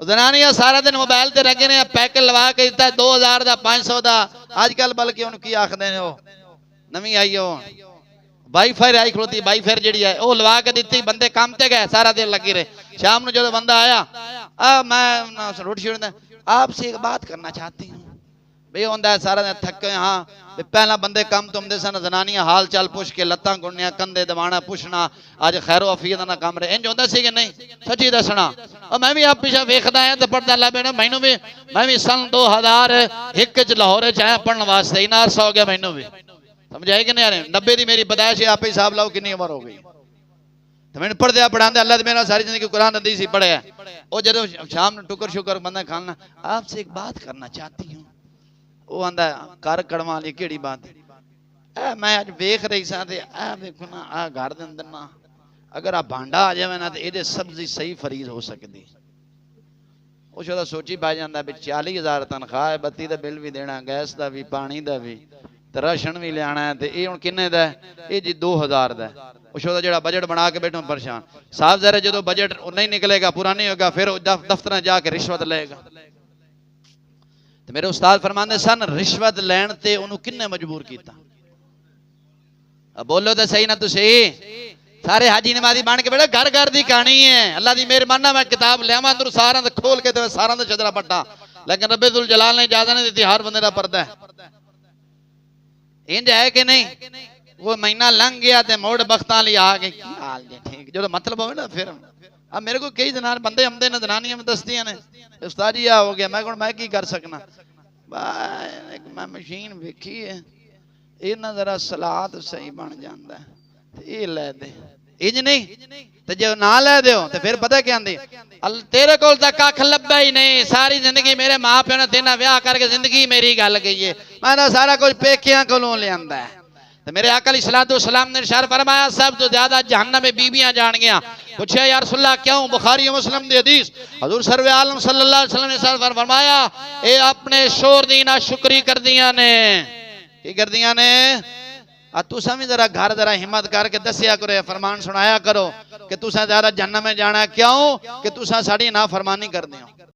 जनानियां सारा दिन मोबाइल ते लगे ने, पैकेट लवा के दिता 2000 का 500 का। अजकल बल्कि उन्होंने की आखते ने, नवी आई हो वाईफाई आई खलोती, वाईफाई जी है वह लवा के दी, बंदे काम ते गए सारा दिन लगे रहे। शाम को जो बंदा आया, मैं रोटी छोड़ आपसे एक बात करना चाहती हूँ भाई होंगे सारा दिन थके। हाँ पहला बंदे कम तो आते सन, जनानियां हाल चाल पुछ के लत्तां गुणनिया कंधे दबाना पुछना, अज खैरो अफीयत ना काम रहे इंज होंदा सी कि नहीं? सच्ची दसना मैं भी आप पिछा वेखदा आया तो पढ़ता ला मैंने मैनू भी, मैं भी सन 2001 च लाहौर च आया पढ़ने वास्ते, इना अरसा हो गया मैनू भी, समझाए कि नहीं? 90 की मेरी पैदाइश है, आप हिसाब लाओ कितनी उम्र हो गई। तो मैंने पढ़दे पढ़ाते अल्लाह ने मेरा सारी जिंदगी कुरान हदीस ही पढ़े। वो जो शाम टुकर शुकर बंदा खाना, आपसे एक बात करना चाहती हूँ। वो आंदा कर कड़वा वाली केड़ी बात है? मैं अज वेख रही सा देखो ना आ घर दे अंदर ना अगर आ भांडा आ जाए ना तो ये सब्जी सही फरीद हो सकती। उस सोची पै जाता भी 40,000 तनख्वाह है, बत्ती का बिल भी देना, गैस का भी, पानी का भी, तो राशन भी लिया है, तो ये हूँ किन्ने का है? ये जी 2000 का। उस जो बजट बना के बैठो परेशान। साफ ज़ाहिर जो बजट नहीं निकलेगा, पूरा नहीं होगा, फिर दफ्तर जाके रिश्वत लेगा। तो मेरे उस्ताद फरमाते सन रिश्वत लैन ते उन्होंने किन्ने मजबूर किया? बोलो तो सही ना तुसी। सारे हाजी नमाजी बन के बैठे, घर घर की कहानी है। अल्लाह की मेहरबानी मैं किताब लियावा अंदर सारा खोल के सारा चदरा पट्टा, लेकिन रब्बे दुल जलाल ने इजाजत नहीं दी, हर बंदे का पर्दा है। इंज है कि नहीं? वो महीना लंघ गया तो मोड़ बख्तां लिए आ गए, हाल जी ठीक जो मतलब हो ना। फिर अब मेरे को कई जनान बंदे आते ने, जनानियां में दसदियां ने उस्ताद जी आ हो गया, मैं की कर सकना? मैं मशीन वेखी है, इन्ना जरा सलाद सही बन जाता है, ये लै दे। इंज नहीं तो जो ना लै दो तो फिर पता क्या आंदी, तेरे को कख लभा ही नहीं, सारी जिंदगी मेरे मां प्यो ने तेना ब्याह करके जिंदगी मेरी गल गई है, मैं सारा कुछ पेकियां कोलों लिया है। तो मेरे आका अलैहिस्सलातु वस्सलाम ने इरशाद फरमाया सब तो ज्यादा जहन्नम में बीबियां जान गया। पूछे या रसूलल्लाह क्यों? बुखारी और मुस्लिम दी हदीस, हजूर सरवे आलम सल्लल्लाहु अलैहि वसल्लम ने इरशाद फरमाया ए अपने शोर दी ना शुक्री कर दियां ने। की कर दियां ने? तुसा भी जरा घर जरा हिम्मत करके दसिया करो, फरमान सुनाया करो कि तुसा ज्यादा जहन्नम में जाना क्यों? कि तुसा साड़ी ना फरमानी कर दियो।